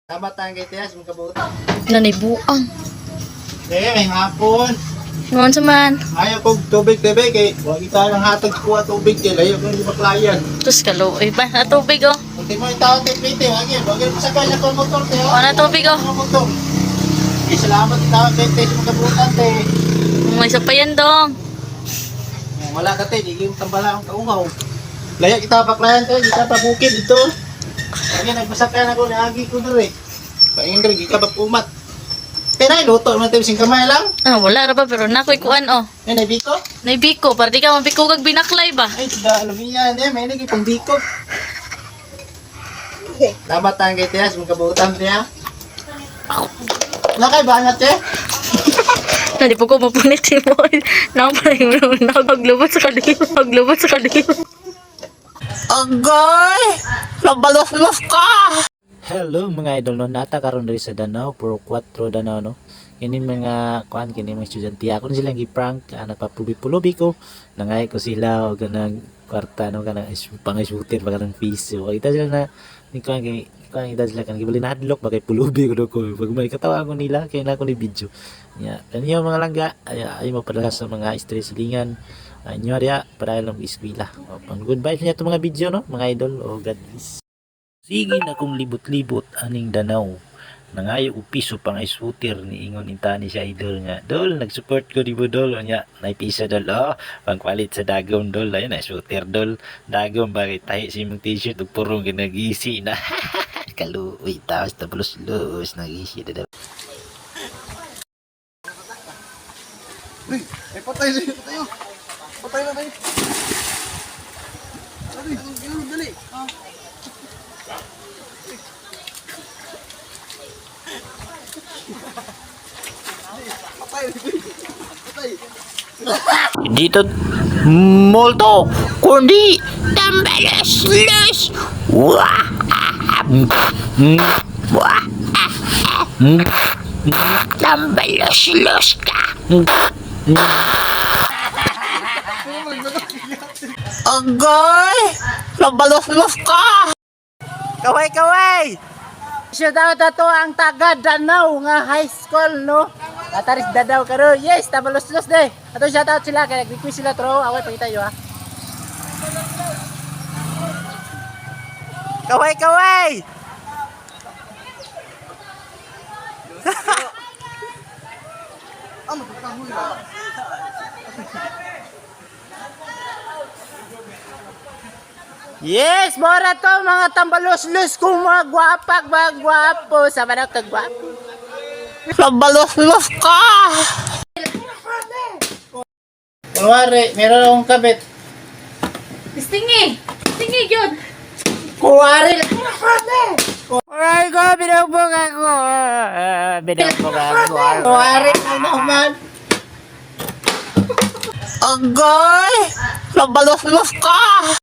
Tama tayong kay Tias, magkabuta. Nanibuang. Kaya may hapon. Noon sa man. Ayaw kong tubig, tebe, kay huwag tayo ng hatag kuha tubig, kay layo kong maklayan. Tapos kaluoy ba? Na tubig oh. Kunti mo yung tao, tepite, huwag yun masakay na kong motor, te. O na tubig oh. Motor. Okay, salamat yung tao, te, sa magkabutan, te. May isa pa yan dong. Wala ka, te, di yung tambala ang kauhaw. Layo kita paklayan, te, di ka pabukid dito. Lagi, nagmasakay na ko, naagi ko doon, eh. Paingin di ka pa pumat. Pero luto naman tayo sing kamay lang. Ah, wala ra ba pero nakoy kuan oh. Eh, naibiko? Naibiko, para di ka mabiko kag binaklay ba? Ay, tidak alam niya. Hindi, may naging pang biko. Dapat tayong kay Tias, magkabutan niya. Nakay bangat eh. Hindi po ko mapunit si Boy. Naglubot sa kadil. Naglubot sa kadil. Agay! Nabalos-los ka! Hello mga idol no, nata karon diri sa Danau, Puro 4 Danau no. Kini mga kuan kini mga estudyante ako silang gi-prank, nagpapubi-pulubi ko, nangay ko sila og ganang kwarta no kanang pang-shooter ba kanang piso. Kita sila na ni kuan kay kuan ida sila kan gibali nadlok ba kay pulubi ko ko. Pag may katawa ko nila kay na ko ni video. Ya, kaniyo mga langga ay mo padala sa mga stress lingan. Anyo dia para lang iskwela. Pang goodbye niya to mga video no, mga idol. Oh God bless. Sige na kung libot-libot aning Danau. Nangayo ko piso pang ice-footer ni ingon intani siya idol nga. Dol, nag-support ko di mo dol. Nya, naipisa dol. Oh, pangpalit sa dagom dol. Ayun, ice-footer dol. Dagom, bakit tayo si mong t-shirt ug purong ginagisi na. Kaluwi, tapos tablos-los, nagisi na daw. Uy, ay patay tayo. Patay na tayo. Dali. Dito molto kundi dambalos wah wah dambalos ka Agay! Nabalos-los ka! Kaway! Siya daw dato ang taga Danau nga high school, no? Nataris dadaw karo. Yes, tabalos-los de. Ato shout out sila kay nag-request sila tro. Away pangita yo ha. Kaway! Yes, mora to mga tambalos-los kung mga gwapo sa manok kagwapo. Tambalos-los ka! Kunwari, meron akong kabit. Stingi yun. Kunwari lang. Kunwari ko, binugbog ako. Kunwari ko naman. Agay! Tambalos-los ka!